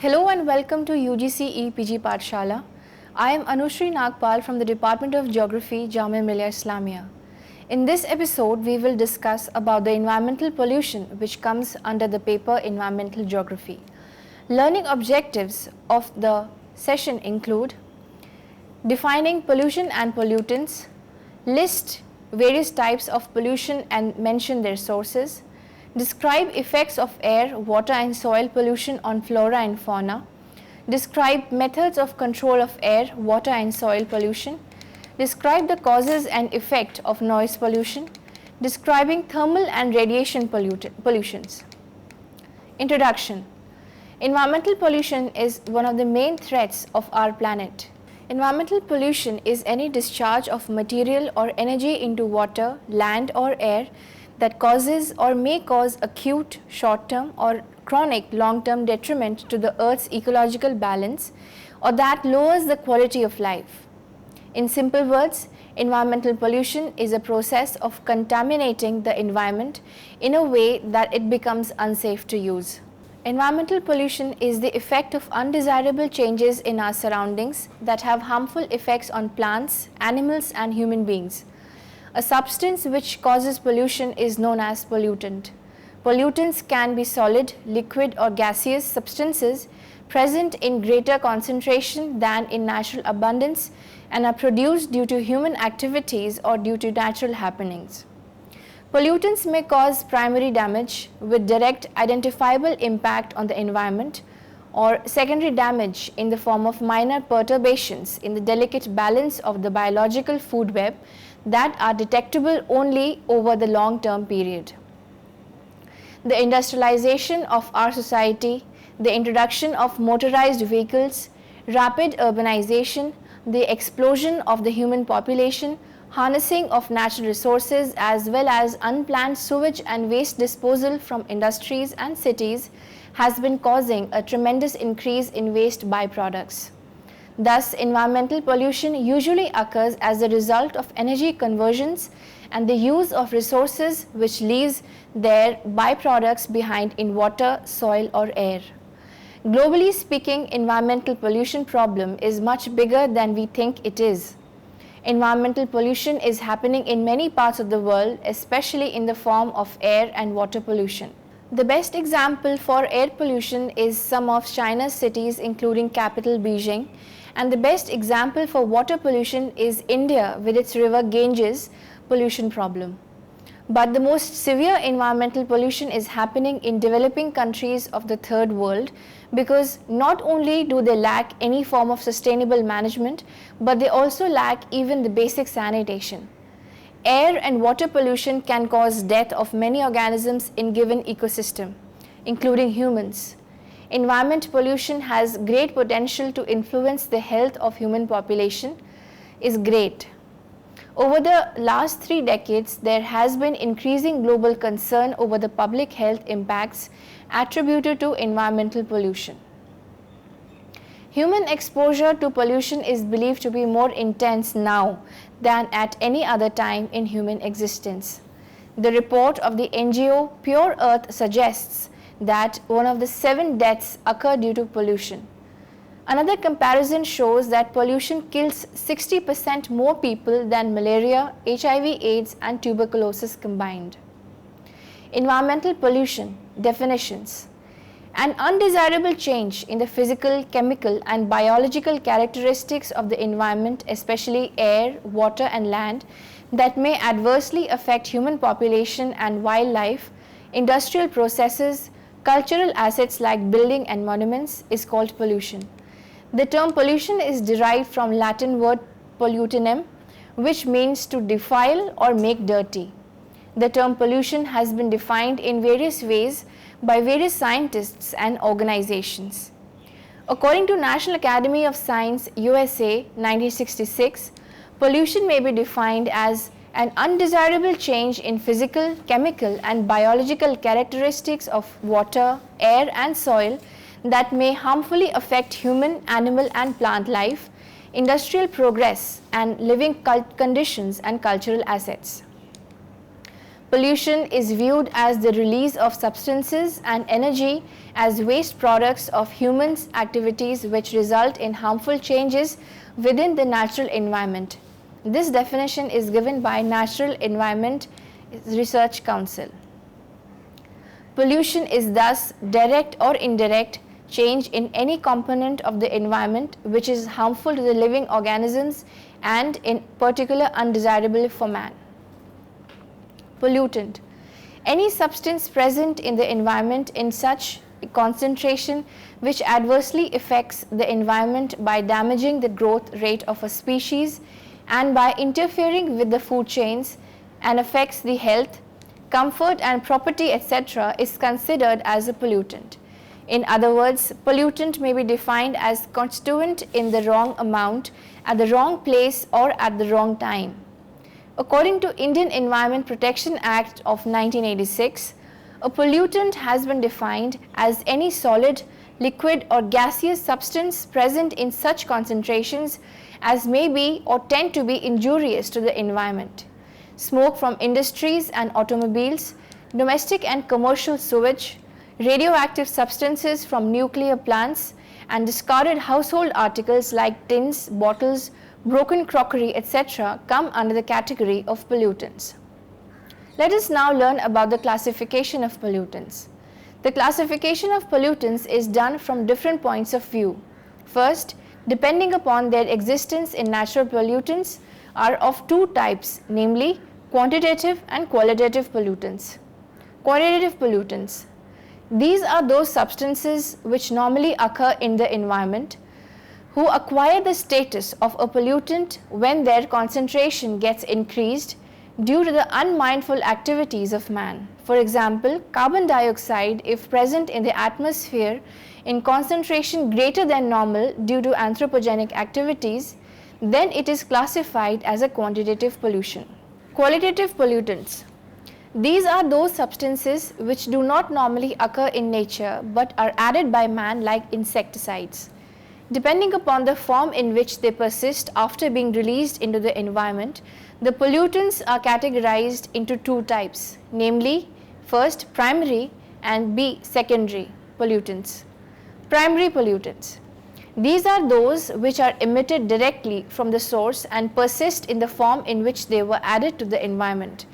Hello and welcome to UGC EPG Pathshala. I am Anushri Nagpal from the Department of Geography, Jamia Millia Islamia. In this episode, we will discuss about the environmental pollution which comes under the paper Environmental Geography. Learning objectives of the session include defining pollution and pollutants, list various types of pollution and mention their sources, describe effects of air, water and soil pollution on flora and fauna, describe methods of control of air, water and soil pollution, describe the causes and effect of noise pollution, describing thermal and radiation pollutions. Introduction. Environmental pollution is one of the main threats of our planet. Environmental pollution is any discharge of material or energy into water, land or air that causes or may cause acute, short-term or chronic long-term detriment to the Earth's ecological balance or that lowers the quality of life. In simple words, environmental pollution is a process of contaminating the environment in a way that it becomes unsafe to use. Environmental pollution is the effect of undesirable changes in our surroundings that have harmful effects on plants, animals and human beings. A substance which causes pollution is known as pollutant. Pollutants can be solid, liquid or gaseous substances present in greater concentration than in natural abundance and are produced due to human activities or due to natural happenings. Pollutants may cause primary damage with direct identifiable impact on the environment or secondary damage in the form of minor perturbations in the delicate balance of the biological food web that are detectable only over the long-term period. The industrialization of our society, the introduction of motorized vehicles, rapid urbanization, the explosion of the human population, harnessing of natural resources as well as unplanned sewage and waste disposal from industries and cities has been causing a tremendous increase in waste byproducts. Thus, environmental pollution usually occurs as a result of energy conversions and the use of resources which leaves their byproducts behind in water, soil or air. Globally speaking, environmental pollution problem is much bigger than we think it is. Environmental pollution is happening in many parts of the world, especially in the form of air and water pollution. The best example for air pollution is some of China's cities including capital Beijing, and the best example for water pollution is India with its river Ganges pollution problem. But the most severe environmental pollution is happening in developing countries of the third world because not only do they lack any form of sustainable management, but they also lack even the basic sanitation. Air and water pollution can cause death of many organisms in given ecosystem, including humans. Environment pollution has great potential to influence the health of human population is great. Over the last 3 decades, there has been increasing global concern over the public health impacts attributed to environmental pollution. Human exposure to pollution is believed to be more intense now than at any other time in human existence. The report of the NGO Pure Earth suggests that one of the 7 deaths occur due to pollution. Another comparison shows that pollution kills 60% more people than malaria, HIV, AIDS and tuberculosis combined. Environmental pollution definitions. An undesirable change in the physical, chemical and biological characteristics of the environment, especially air, water and land, that may adversely affect human population and wildlife, industrial processes, cultural assets like building and monuments is called pollution. The term pollution is derived from Latin word pollutionem, which means to defile or make dirty. The term pollution has been defined in various ways by various scientists and organizations. According to National Academy of Science, USA, 1966, pollution may be defined as an undesirable change in physical, chemical and biological characteristics of water, air and soil that may harmfully affect human, animal and plant life, industrial progress and living conditions and cultural assets. Pollution is viewed as the release of substances and energy as waste products of humans' activities which result in harmful changes within the natural environment. This definition is given by Natural Environment Research Council. Pollution is thus direct or indirect change in any component of the environment which is harmful to the living organisms and in particular undesirable for man. Pollutant. Any substance present in the environment in such concentration which adversely affects the environment by damaging the growth rate of a species and by interfering with the food chains and affects the health, comfort and property etc. is considered as a pollutant. In other words, pollutant may be defined as constituent in the wrong amount, at the wrong place or at the wrong time. According to Indian Environment Protection Act of 1986, a pollutant has been defined as any solid, liquid or gaseous substance present in such concentrations as may be or tend to be injurious to the environment. Smoke from industries and automobiles, domestic and commercial sewage, radioactive substances from nuclear plants, and discarded household articles like tins, bottles, broken crockery, etc. come under the category of pollutants. Let us now learn about the classification of pollutants. The classification of pollutants is done from different points of view. First, depending upon their existence in natural pollutants are of two types, namely quantitative and qualitative pollutants. Quantitative pollutants. These are those substances which normally occur in the environment who acquire the status of a pollutant when their concentration gets increased due to the unmindful activities of man. For example, carbon dioxide, if present in the atmosphere in concentration greater than normal due to anthropogenic activities, then it is classified as a quantitative pollution. Qualitative pollutants. These are those substances which do not normally occur in nature but are added by man like insecticides. Depending upon the form in which they persist after being released into the environment, the pollutants are categorized into two types, namely, first primary and B secondary pollutants. Primary pollutants. These are those which are emitted directly from the source and persist in the form in which they were added to the environment,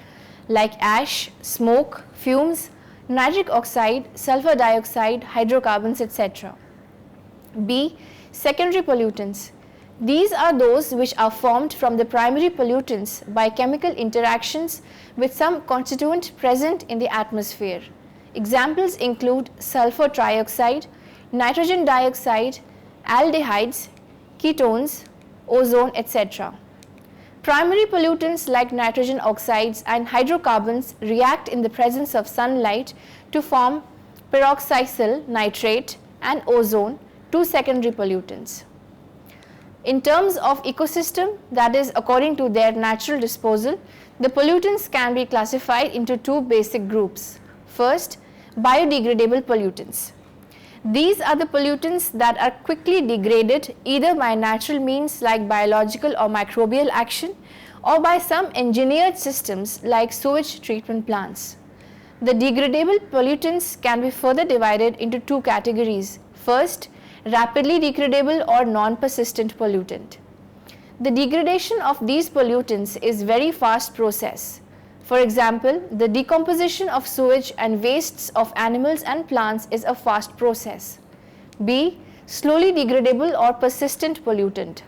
like ash, smoke, fumes, nitric oxide, sulfur dioxide, hydrocarbons, etc. B. Secondary pollutants. These are those which are formed from the primary pollutants by chemical interactions with some constituent present in the atmosphere. Examples include sulfur trioxide, nitrogen dioxide, aldehydes, ketones, ozone, etc. Primary pollutants like nitrogen oxides and hydrocarbons react in the presence of sunlight to form peroxycyl nitrate and ozone, two secondary pollutants. In terms of ecosystem, that is according to their natural disposal, the pollutants can be classified into two basic groups. First, biodegradable pollutants. These are the pollutants that are quickly degraded either by natural means like biological or microbial action or by some engineered systems like sewage treatment plants. The degradable pollutants can be further divided into two categories. First, rapidly degradable or non-persistent pollutant. The degradation of these pollutants is very fast process. For example, the decomposition of sewage and wastes of animals and plants is a fast process. B. Slowly degradable or persistent pollutant.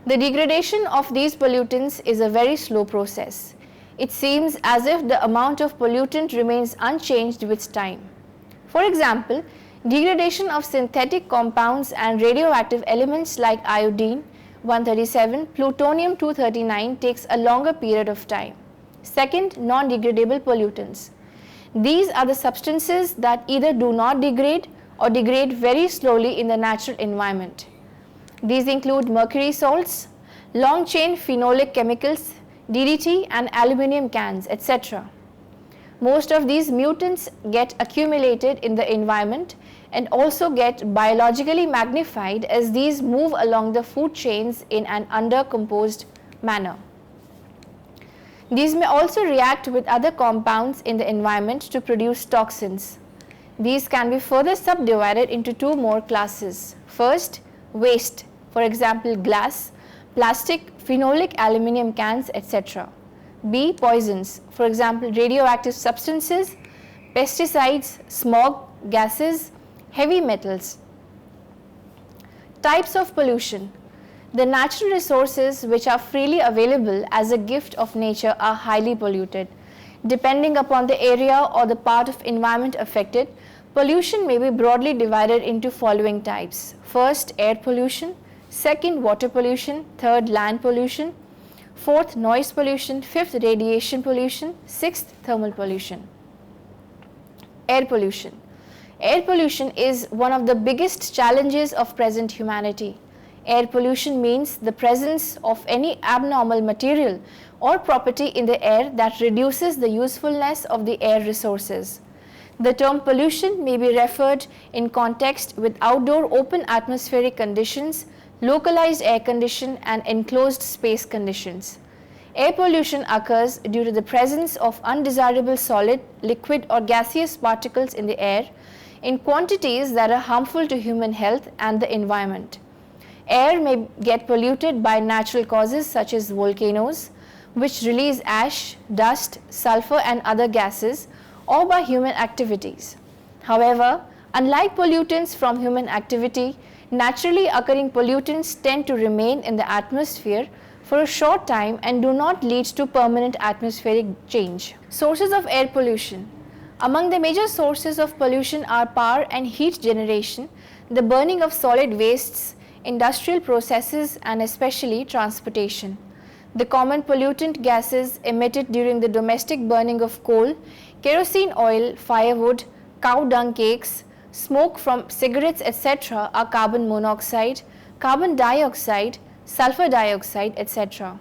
The degradation of these pollutants is a very slow process. It seems as if the amount of pollutant remains unchanged with time. For example, degradation of synthetic compounds and radioactive elements like iodine 137, plutonium 239 takes a longer period of time. Second, non-degradable pollutants. These are the substances that either do not degrade or degrade very slowly in the natural environment. These include mercury salts, long-chain phenolic chemicals, DDT and aluminum cans, etc. Most of these mutants get accumulated in the environment and also get biologically magnified as these move along the food chains in an undercomposed manner. These may also react with other compounds in the environment to produce toxins. These can be further subdivided into two more classes. First, waste, for example glass, plastic, phenolic aluminum cans, etc. B. Poisons, for example radioactive substances, pesticides, smog, gases, heavy metals. Types of pollution. The natural resources which are freely available as a gift of nature are highly polluted. Depending upon the area or the part of environment affected, pollution may be broadly divided into following types. First, air pollution. Second, water pollution. Third, land pollution. Fourth, noise pollution. Fifth, radiation pollution. Sixth, thermal pollution. Air pollution. Air pollution is one of the biggest challenges of present humanity. Air pollution means the presence of any abnormal material or property in the air that reduces the usefulness of the air resources. The term pollution may be referred in context with outdoor open atmospheric conditions, localized air condition and enclosed space conditions. Air pollution occurs due to the presence of undesirable solid, liquid or gaseous particles in the air in quantities that are harmful to human health and the environment. Air may get polluted by natural causes such as volcanoes, which release ash, dust, sulfur and other gases, or by human activities. However, unlike pollutants from human activity, naturally occurring pollutants tend to remain in the atmosphere for a short time and do not lead to permanent atmospheric change. Sources of air pollution. Among the major sources of pollution are power and heat generation, the burning of solid wastes, industrial processes and especially transportation. The common pollutant gases emitted during the domestic burning of coal, kerosene oil, firewood, cow dung cakes, smoke from cigarettes etc. are carbon monoxide, carbon dioxide, sulfur dioxide etc.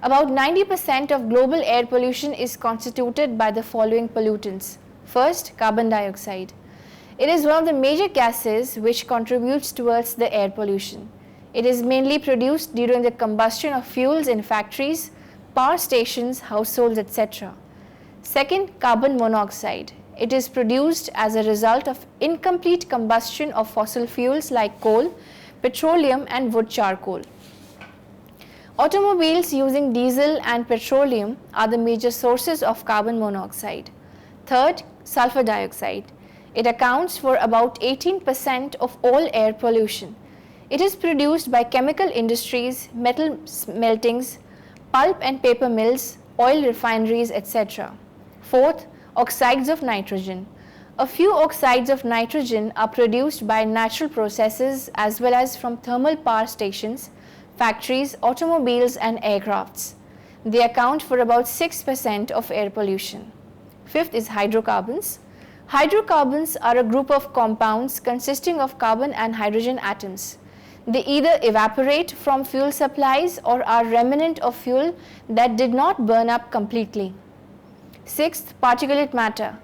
About 90% of global air pollution is constituted by the following pollutants. First, carbon dioxide. It is one of the major gases which contributes towards the air pollution. It is mainly produced during the combustion of fuels in factories, power stations, households, etc. Second, carbon monoxide. It is produced as a result of incomplete combustion of fossil fuels like coal, petroleum and wood charcoal. Automobiles using diesel and petroleum are the major sources of carbon monoxide. Third, sulfur dioxide. It accounts for about 18% of all air pollution. It is produced by chemical industries, metal smeltings, pulp and paper mills, oil refineries, etc. Fourth, oxides of nitrogen. A few oxides of nitrogen are produced by natural processes as well as from thermal power stations, factories, automobiles and aircrafts. They account for about 6% of air pollution. Fifth is hydrocarbons. Hydrocarbons are a group of compounds consisting of carbon and hydrogen atoms. They either evaporate from fuel supplies or are remnant of fuel that did not burn up completely. Sixth, particulate matter.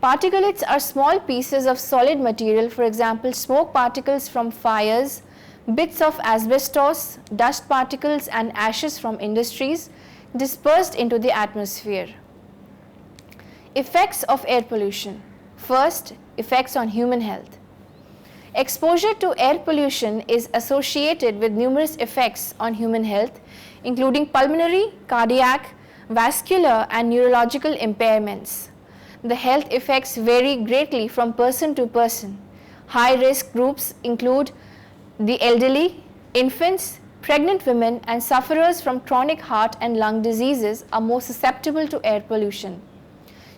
Particulates are small pieces of solid material, for example, smoke particles from fires, bits of asbestos, dust particles and ashes from industries dispersed into the atmosphere. Effects of air pollution. First, effects on human health. Exposure to air pollution is associated with numerous effects on human health, including pulmonary, cardiac, vascular and neurological impairments. The health effects vary greatly from person to person. High risk groups include the elderly, infants, pregnant women and sufferers from chronic heart and lung diseases are more susceptible to air pollution.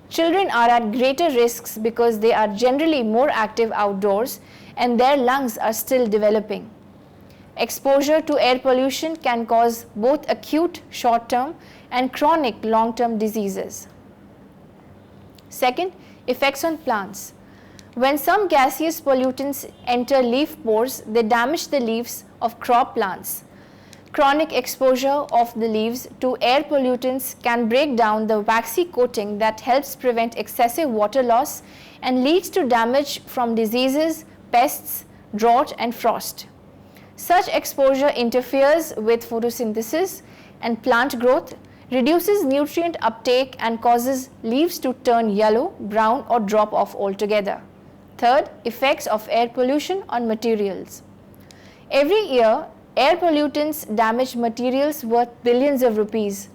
Children are at greater risks because they are generally more active outdoors and their lungs are still developing. Exposure to air pollution can cause both acute short-term and chronic long-term diseases. Second, effects on plants. When some gaseous pollutants enter leaf pores, they damage the leaves of crop plants. Chronic exposure of the leaves to air pollutants can break down the waxy coating that helps prevent excessive water loss and leads to damage from diseases, pests, drought and frost. Such exposure interferes with photosynthesis and plant growth, reduces nutrient uptake and causes leaves to turn yellow, brown or drop off altogether. Third, effects of air pollution on materials. Every year, air pollutants damage materials worth billions of rupees.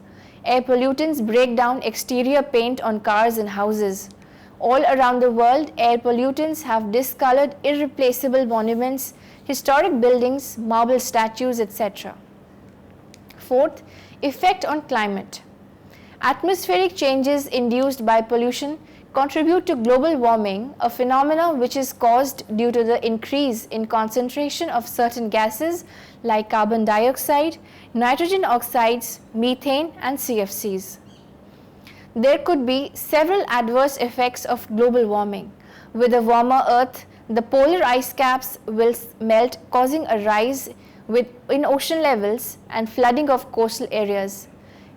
Air pollutants break down exterior paint on cars and houses. All around the world, air pollutants have discolored irreplaceable monuments, historic buildings, marble statues, etc. Fourth, effect on climate. Atmospheric changes induced by pollution contribute to global warming, a phenomenon which is caused due to the increase in concentration of certain gases like carbon dioxide, nitrogen oxides, methane, and CFCs. There could be several adverse effects of global warming. With a warmer Earth, the polar ice caps will melt, causing a rise in ocean levels and flooding of coastal areas.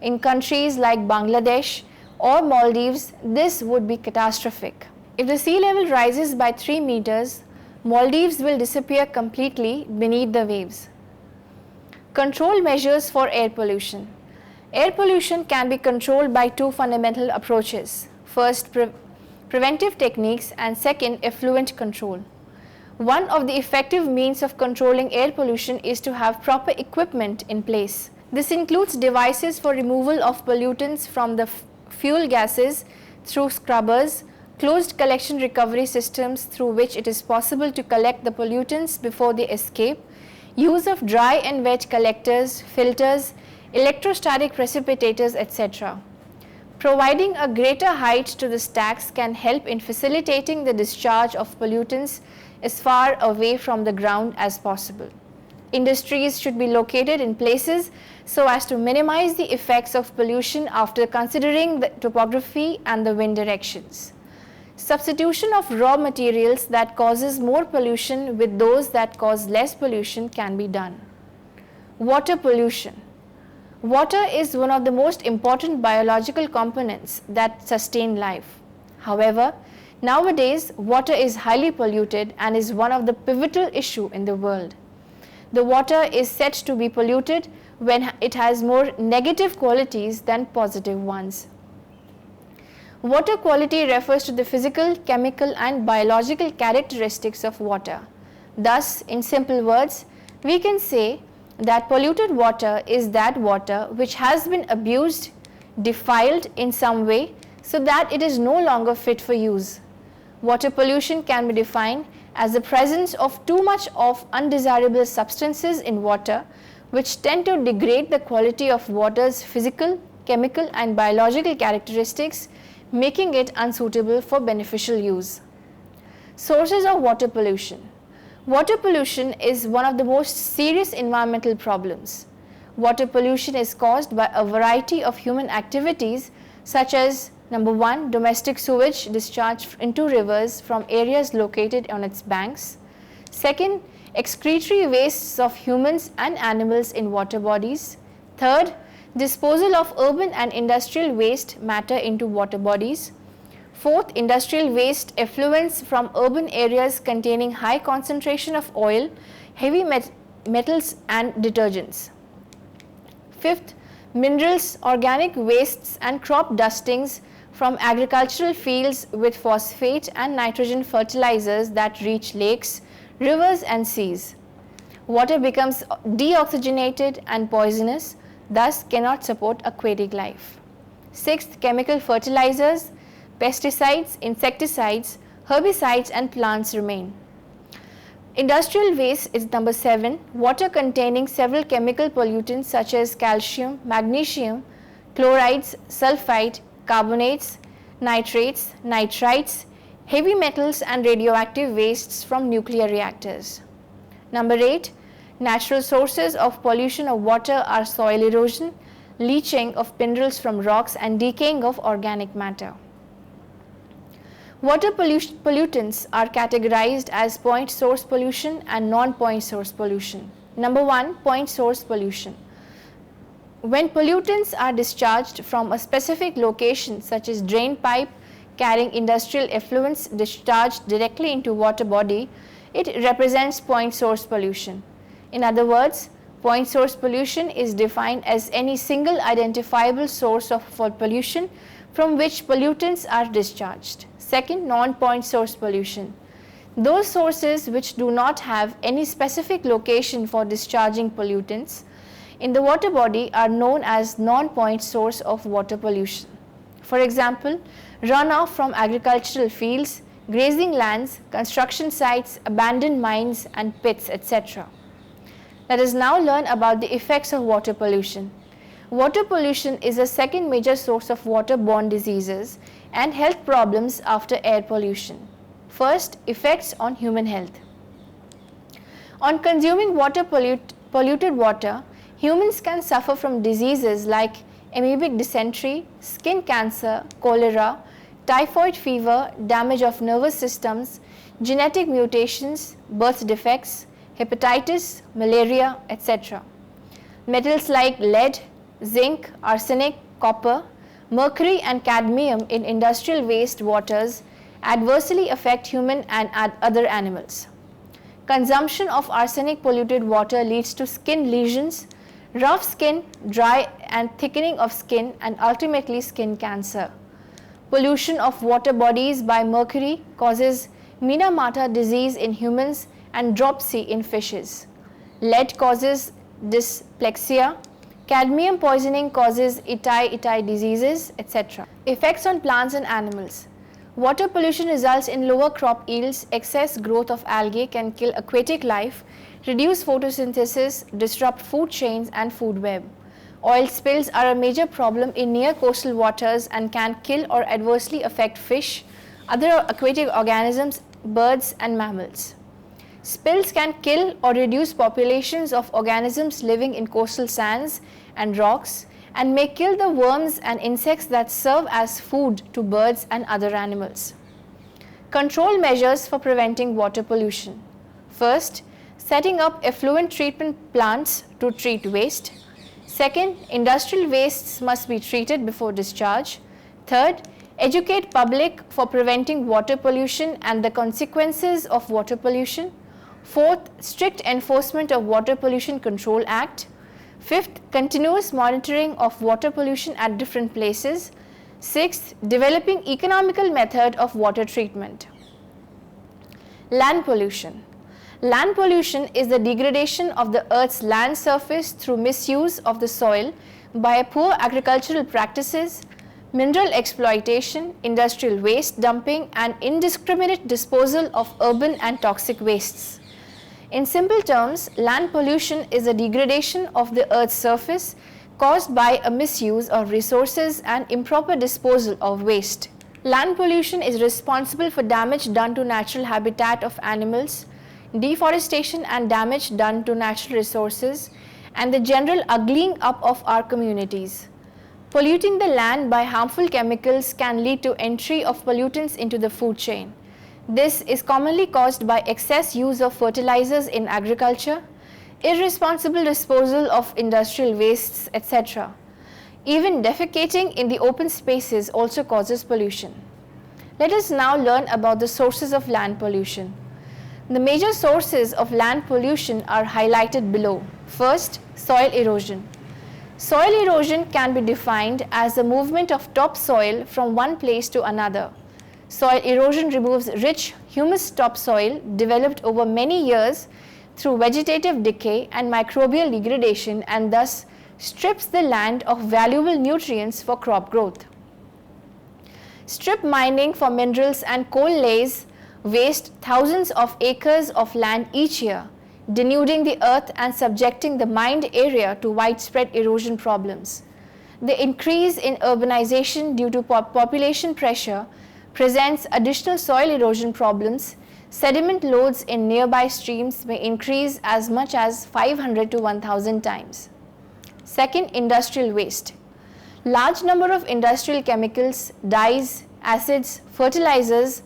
In countries like Bangladesh or Maldives, this would be catastrophic. If the sea level rises by 3 meters, Maldives will disappear completely beneath the waves. Control measures for air pollution. Air pollution can be controlled by two fundamental approaches. First, preventive techniques, and second, effluent control. One of the effective means of controlling air pollution is to have proper equipment in place. This includes devices for removal of pollutants from the fuel gases through scrubbers, closed collection recovery systems through which it is possible to collect the pollutants before they escape, use of dry and wet collectors, filters, electrostatic precipitators, etc. Providing a greater height to the stacks can help in facilitating the discharge of pollutants as far away from the ground as possible. Industries should be located in places so as to minimize the effects of pollution after considering the topography and the wind directions. Substitution of raw materials that causes more pollution with those that cause less pollution can be done. Water pollution. Water is one of the most important biological components that sustain life. However, nowadays water is highly polluted and is one of the pivotal issues in the world. The water is said to be polluted when it has more negative qualities than positive ones. Water quality refers to the physical, chemical and biological characteristics of water. Thus, in simple words, we can say that polluted water is that water which has been abused, defiled in some way so that it is no longer fit for use. Water pollution can be defined as the presence of too much of undesirable substances in water which tend to degrade the quality of water's physical, chemical and biological characteristics, making it unsuitable for beneficial use. Sources of water pollution. Water pollution is one of the most serious environmental problems. Water pollution is caused by a variety of human activities such as number 1, domestic sewage discharged into rivers from areas located on its banks. Second, excretory wastes of humans and animals in water bodies. Third, disposal of urban and industrial waste matter into water bodies. Fourth, industrial waste effluents from urban areas containing high concentration of oil, heavy metals and detergents. Fifth, minerals, organic wastes and crop dustings from agricultural fields with phosphate and nitrogen fertilizers that reach lakes, rivers and seas. Water becomes deoxygenated and poisonous, thus cannot support aquatic life. Sixth, chemical fertilizers, pesticides, insecticides, herbicides and plants remain. Industrial waste is number 7, water containing several chemical pollutants such as calcium, magnesium, chlorides, sulfide, carbonates, nitrates, nitrites, heavy metals and radioactive wastes from nuclear reactors. Number 8, natural sources of pollution of water are soil erosion, leaching of minerals from rocks and decaying of organic matter. Water pollutants are categorized as point source pollution and non-point source pollution. Number 1, point source pollution. When pollutants are discharged from a specific location such as drain pipe carrying industrial effluents discharged directly into water body, it represents point source pollution. In other words, Point source pollution is defined as any single identifiable source for pollution from which pollutants are discharged. Second, non-point source pollution. Those sources which do not have any specific location for discharging pollutants in the water body are known as non-point source of water pollution. For example, runoff from agricultural fields, grazing lands, construction sites, abandoned mines and pits, etc. Let us now learn about the effects of water pollution. Water pollution is the second major source of waterborne diseases and health problems after air pollution. First, effects on human health. On consuming polluted water, humans can suffer from diseases like amoebic dysentery, skin cancer, cholera, typhoid fever, damage of nervous systems, genetic mutations, birth defects, hepatitis, malaria, etc. Metals like lead, zinc, arsenic, copper, mercury and cadmium in industrial waste waters adversely affect human and other animals. Consumption of arsenic polluted water leads to skin lesions, rough skin, dry and thickening of skin and ultimately skin cancer. Pollution of water bodies by mercury causes Minamata disease in humans and dropsy in fishes. Lead causes dyslexia. Cadmium poisoning causes itai diseases, etc. Effects on plants and animals. Water pollution results in lower crop yields, excess growth of algae can kill aquatic life, reduce photosynthesis, disrupt food chains and food web. Oil spills are a major problem in near coastal waters and can kill or adversely affect fish, other aquatic organisms, birds and mammals. Spills can kill or reduce populations of organisms living in coastal sands and rocks and may kill the worms and insects that serve as food to birds and other animals. Control measures for preventing water pollution. First, setting up effluent treatment plants to treat waste. Second, industrial wastes must be treated before discharge. Third, educate public for preventing water pollution and the consequences of water pollution. Fourth, strict enforcement of Water Pollution Control Act. Fifth, continuous monitoring of water pollution at different places. Sixth, developing economical method of water treatment. Land pollution. Land pollution is the degradation of the earth's land surface through misuse of the soil by poor agricultural practices, mineral exploitation, industrial waste dumping and indiscriminate disposal of urban and toxic wastes. In simple terms, land pollution is a degradation of the earth's surface caused by a misuse of resources and improper disposal of waste. Land pollution is responsible for damage done to natural habitat of animals, deforestation and damage done to natural resources, and the general uglying up of our communities. Polluting the land by harmful chemicals can lead to entry of pollutants into the food chain. This is commonly caused by excess use of fertilizers in agriculture, irresponsible disposal of industrial wastes, etc. Even defecating in the open spaces also causes pollution. Let us now learn about the sources of land pollution. The major sources of land pollution are highlighted below. First, soil erosion. Soil erosion can be defined as the movement of topsoil from one place to another. Soil erosion removes rich humus topsoil developed over many years through vegetative decay and microbial degradation and thus strips the land of valuable nutrients for crop growth. Strip mining for minerals and coal layers waste thousands of acres of land each year, denuding the earth and subjecting the mined area to widespread erosion problems. The increase in urbanization due to population pressure presents additional soil erosion problems. Sediment loads in nearby streams may increase as much as 500 to 1000 times. Second, industrial waste. Large number of industrial chemicals, dyes, acids, fertilizers,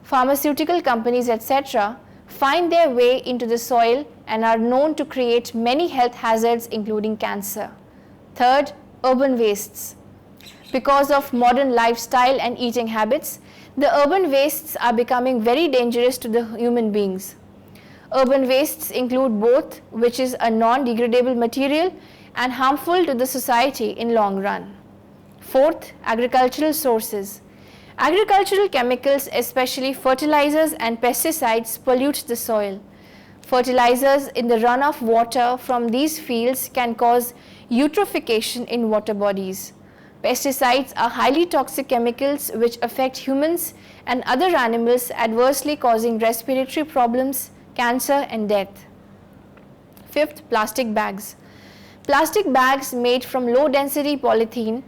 pharmaceutical companies, etc. find their way into the soil and are known to create many health hazards including cancer. Third, urban wastes. Because of modern lifestyle and eating habits, the urban wastes are becoming very dangerous to the human beings. Urban wastes include both, which is a non-degradable material and harmful to the society in long run. Fourth, agricultural sources. Agricultural chemicals, especially fertilizers and pesticides, pollute the soil. Fertilizers in the runoff water from these fields can cause eutrophication in water bodies. Pesticides are highly toxic chemicals which affect humans and other animals, adversely causing respiratory problems, cancer and death. Fifth, plastic bags. Plastic bags made from low density polythene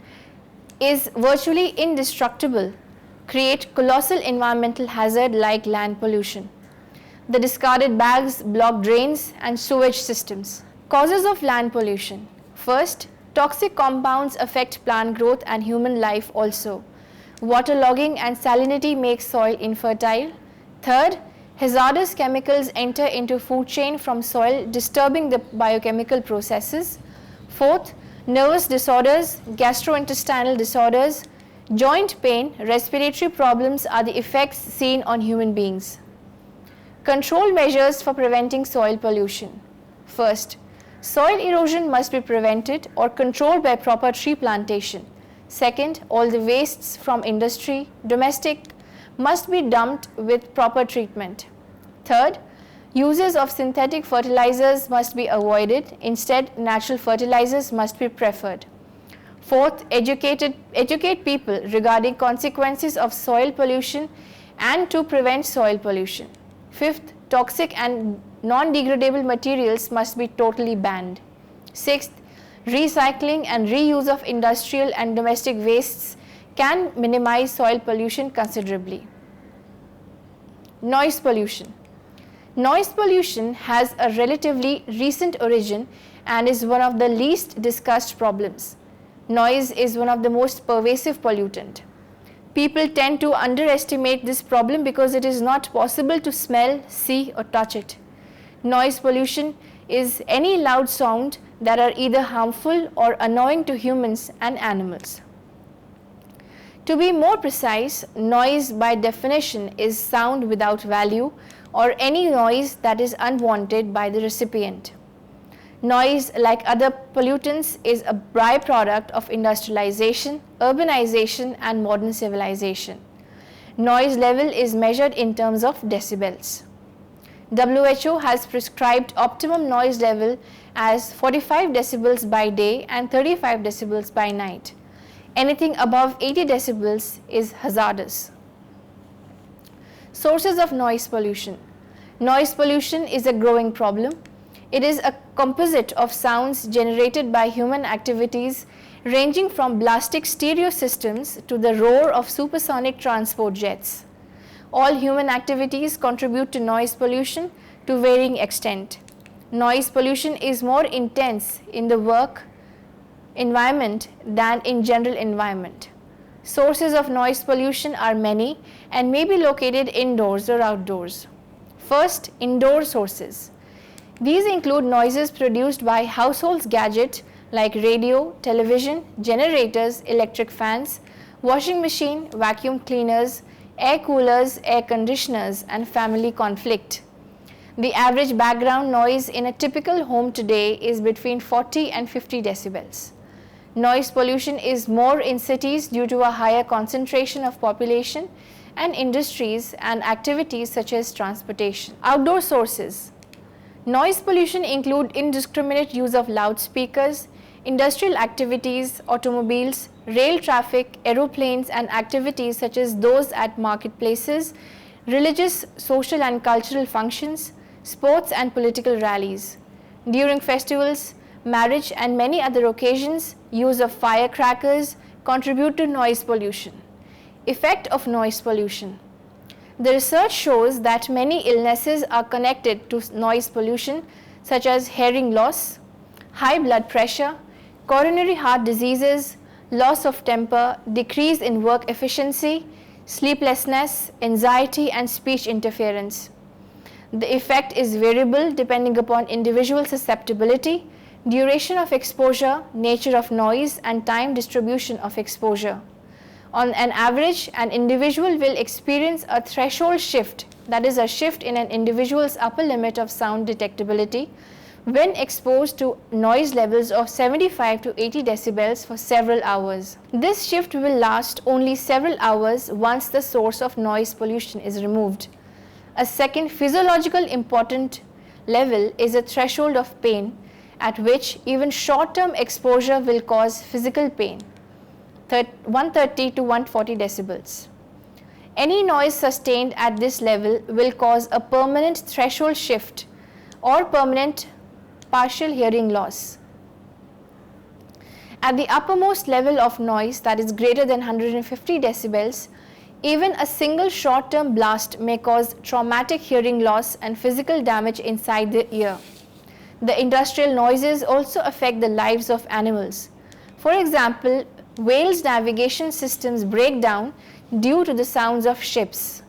is virtually indestructible, create colossal environmental hazard like land pollution. The discarded bags block drains and sewage systems. Causes of land pollution. First, toxic compounds affect plant growth and human life also. Waterlogging and salinity make soil infertile. Third, hazardous chemicals enter into food chain from soil, disturbing the biochemical processes. Fourth, nervous disorders, gastrointestinal disorders, joint pain, respiratory problems are the effects seen on human beings. Control measures for preventing soil pollution. First, soil erosion must be prevented or controlled by proper tree plantation. Second, all the wastes from industry, domestic, must be dumped with proper treatment. Third, uses of synthetic fertilizers must be avoided. Instead, natural fertilizers must be preferred. Fourth, educate people regarding consequences of soil pollution and to prevent soil pollution. Fifth, toxic and non-degradable materials must be totally banned. Sixth, recycling and reuse of industrial and domestic wastes can minimize soil pollution considerably. Noise pollution. Noise pollution has a relatively recent origin and is one of the least discussed problems. Noise is one of the most pervasive pollutant. People tend to underestimate this problem because it is not possible to smell, see or touch it. Noise pollution is any loud sound that are either harmful or annoying to humans and animals. To be more precise, noise by definition is sound without value or any noise that is unwanted by the recipient. Noise, like other pollutants, is a byproduct of industrialization, urbanization and modern civilization. Noise level is measured in terms of decibels. WHO has prescribed optimum noise level as 45 decibels by day and 35 decibels by night. Anything above 80 decibels is hazardous. Sources of noise pollution. Noise pollution is a growing problem. It is a composite of sounds generated by human activities ranging from blastic stereo systems to the roar of supersonic transport jets. All human activities contribute to noise pollution to varying extent. Noise pollution is more intense in the work environment than in general environment. Sources of noise pollution are many and may be located indoors or outdoors. First, indoor sources. These include noises produced by household gadgets like radio, television, generators, electric fans, washing machine, vacuum cleaners, air coolers, air conditioners, and family conflict. The average background noise in a typical home today is between 40 and 50 decibels. Noise pollution is more in cities due to a higher concentration of population and industries and activities such as transportation. Outdoor sources. Noise pollution include indiscriminate use of loudspeakers, industrial activities, automobiles, rail traffic, aeroplanes and activities such as those at marketplaces, religious, social and cultural functions, sports and political rallies. During festivals, marriage and many other occasions, use of firecrackers contribute to noise pollution. Effect of noise pollution. The research shows that many illnesses are connected to noise pollution such as hearing loss, high blood pressure, coronary heart diseases, loss of temper, decrease in work efficiency, sleeplessness, anxiety and speech interference. The effect is variable depending upon individual susceptibility, duration of exposure, nature of noise and time distribution of exposure. On an average, an individual will experience a threshold shift, that is a shift in an individual's upper limit of sound detectability, when exposed to noise levels of 75 to 80 decibels for several hours. This shift will last only several hours once the source of noise pollution is removed. A second physiological important level is a threshold of pain, at which even short-term exposure will cause physical pain, 130 to 140 decibels. Any noise sustained at this level will cause a permanent threshold shift or permanent partial hearing loss. At the uppermost level of noise, that is greater than 150 decibels, even a single short-term blast may cause traumatic hearing loss and physical damage inside the ear. The industrial noises also affect the lives of animals. For example, whales' navigation systems break down due to the sounds of ships.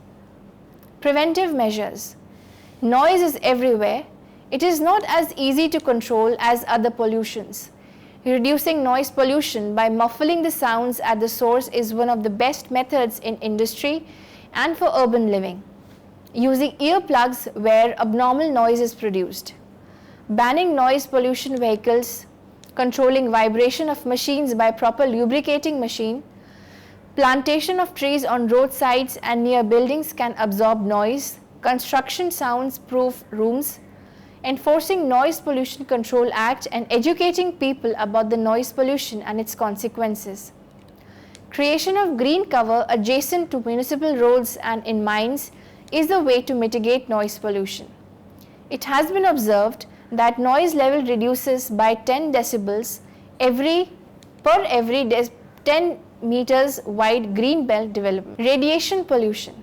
Preventive measures. Noise is everywhere. It is not as easy to control as other pollutions. Reducing noise pollution by muffling the sounds at the source is one of the best methods in industry and for urban living. Using earplugs where abnormal noise is produced. Banning noise pollution vehicles, controlling vibration of machines by proper lubricating machine. Plantation of trees on roadsides and near buildings can absorb noise. Construction sounds proof rooms. Enforcing Noise Pollution Control Act and educating people about the noise pollution and its consequences. Creation of green cover adjacent to municipal roads and in mines is a way to mitigate noise pollution. It has been observed that noise level reduces by 10 decibels per every 10 meters wide green belt development. Radiation pollution.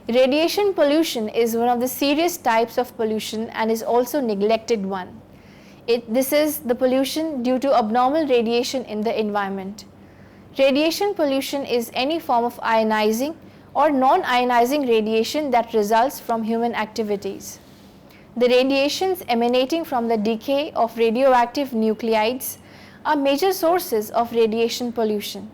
Radiation pollution is one of the serious types of pollution and is also neglected one. This is the pollution due to abnormal radiation in the environment. Radiation pollution is any form of ionizing or non-ionizing radiation that results from human activities. The radiations emanating from the decay of radioactive nuclides are major sources of radiation pollution.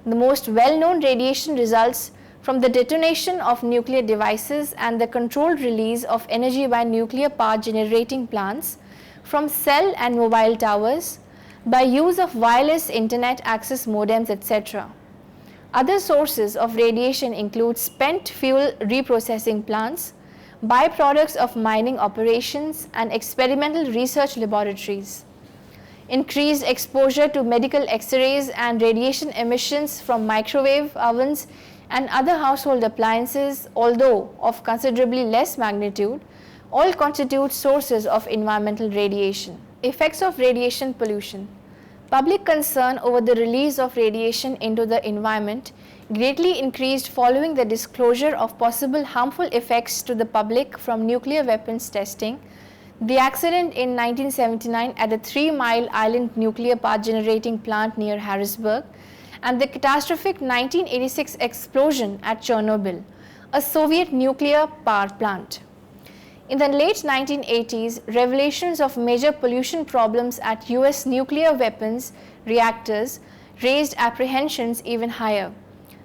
The most well-known radiation results from the detonation of nuclear devices and the controlled release of energy by nuclear power generating plants, from cell and mobile towers, by use of wireless internet access modems, etc. Other sources of radiation include spent fuel reprocessing plants, byproducts of mining operations, and experimental research laboratories. Increased exposure to medical X-rays and radiation emissions from microwave ovens and other household appliances, although of considerably less magnitude, all constitute sources of environmental radiation. Effects of radiation pollution. Public concern over the release of radiation into the environment greatly increased following the disclosure of possible harmful effects to the public from nuclear weapons testing, the accident in 1979 at the 3 Mile Island nuclear power generating plant near Harrisburg, and the catastrophic 1986 explosion at Chernobyl, a Soviet nuclear power plant. In the late 1980s, revelations of major pollution problems at US nuclear weapons reactors raised apprehensions even higher.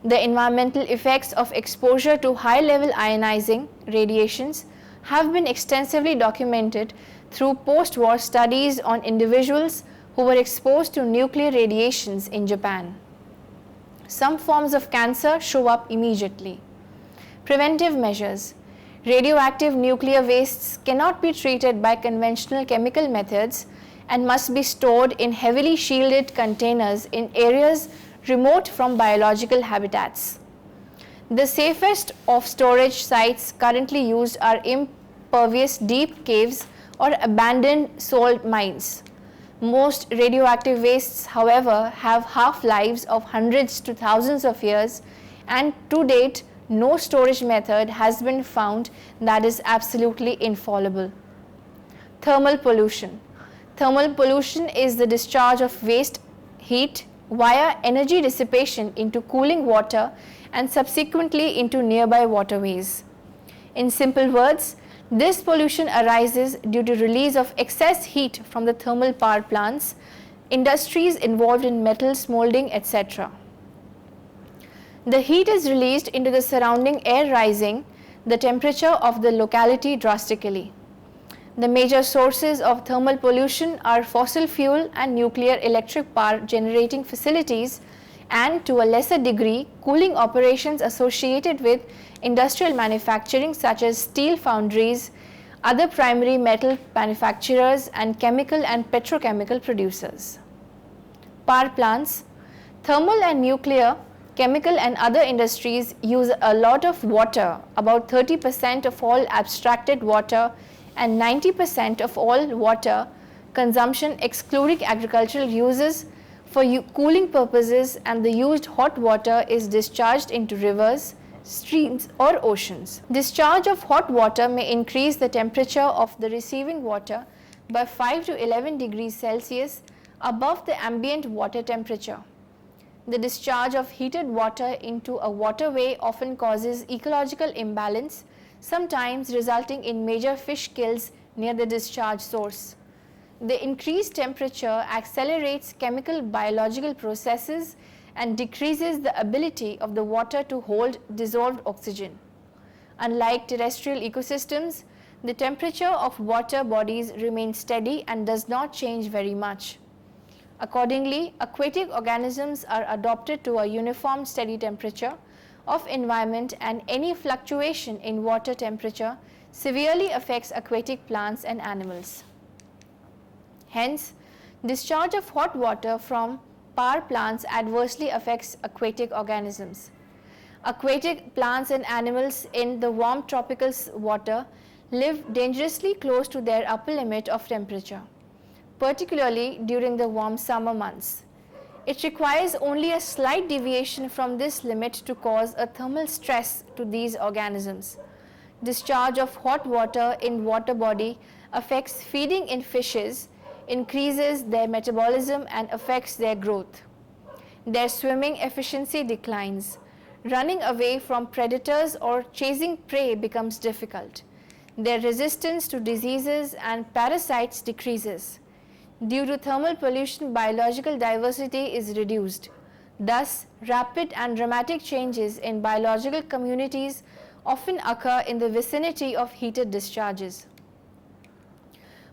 The environmental effects of exposure to high-level ionizing radiations have been extensively documented through post-war studies on individuals who were exposed to nuclear radiations in Japan. Some forms of cancer show up immediately. Preventive measures. Radioactive nuclear wastes cannot be treated by conventional chemical methods and must be stored in heavily shielded containers in areas remote from biological habitats. The safest of storage sites currently used are impervious deep caves or abandoned salt mines. Most radioactive wastes, however, have half-lives of hundreds to thousands of years, and to date, no storage method has been found that is absolutely infallible. Thermal pollution. Thermal pollution is the discharge of waste heat via energy dissipation into cooling water and subsequently into nearby waterways. In simple words, this pollution arises due to release of excess heat from the thermal power plants, industries involved in metals molding, etc. The heat is released into the surrounding air, rising the temperature of the locality drastically. The major sources of thermal pollution are fossil fuel and nuclear electric power generating facilities, and to a lesser degree cooling operations associated with industrial manufacturing such as steel foundries, other primary metal manufacturers, and chemical and petrochemical producers. Power plants. Thermal and nuclear, chemical and other industries use a lot of water, about 30% of all abstracted water and 90% of all water consumption excluding agricultural uses for cooling purposes, and the used hot water is discharged into rivers, streams or oceans. Discharge of hot water may increase the temperature of the receiving water by 5 to 11 degrees Celsius above the ambient water temperature. The discharge of heated water into a waterway often causes ecological imbalance, sometimes resulting in major fish kills near the discharge source. The increased temperature accelerates chemical biological processes and decreases the ability of the water to hold dissolved oxygen. Unlike terrestrial ecosystems, the temperature of water bodies remains steady and does not change very much. Accordingly, aquatic organisms are adapted to a uniform steady temperature of environment, and any fluctuation in water temperature severely affects aquatic plants and animals. Hence, discharge of hot water from power plants adversely affects aquatic organisms. Aquatic plants and animals in the warm tropical water live dangerously close to their upper limit of temperature, particularly during the warm summer months. It requires only a slight deviation from this limit to cause a thermal stress to these organisms. Discharge of hot water in water body affects feeding in fishes, increases their metabolism and affects their growth. Their swimming efficiency declines. Running away from predators or chasing prey becomes difficult. Their resistance to diseases and parasites decreases. Due to thermal pollution, biological diversity is reduced. Thus, rapid and dramatic changes in biological communities often occur in the vicinity of heated discharges.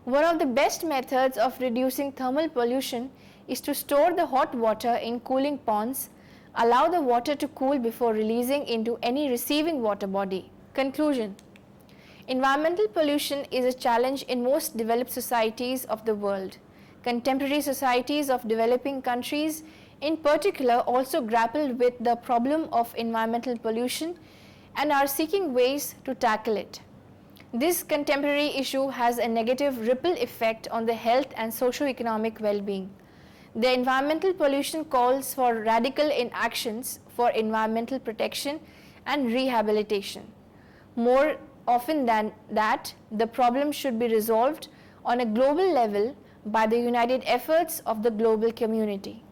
One of the best methods of reducing thermal pollution is to store the hot water in cooling ponds, allow the water to cool before releasing into any receiving water body. Conclusion. Environmental pollution is a challenge in most developed societies of the world. Contemporary societies of developing countries in particular also grapple with the problem of environmental pollution and are seeking ways to tackle it. This contemporary issue has a negative ripple effect on the health and socio-economic well-being. The environmental pollution calls for radical inactions for environmental protection and rehabilitation. More often than that, the problem should be resolved on a global level by the united efforts of the global community.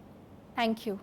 Thank you.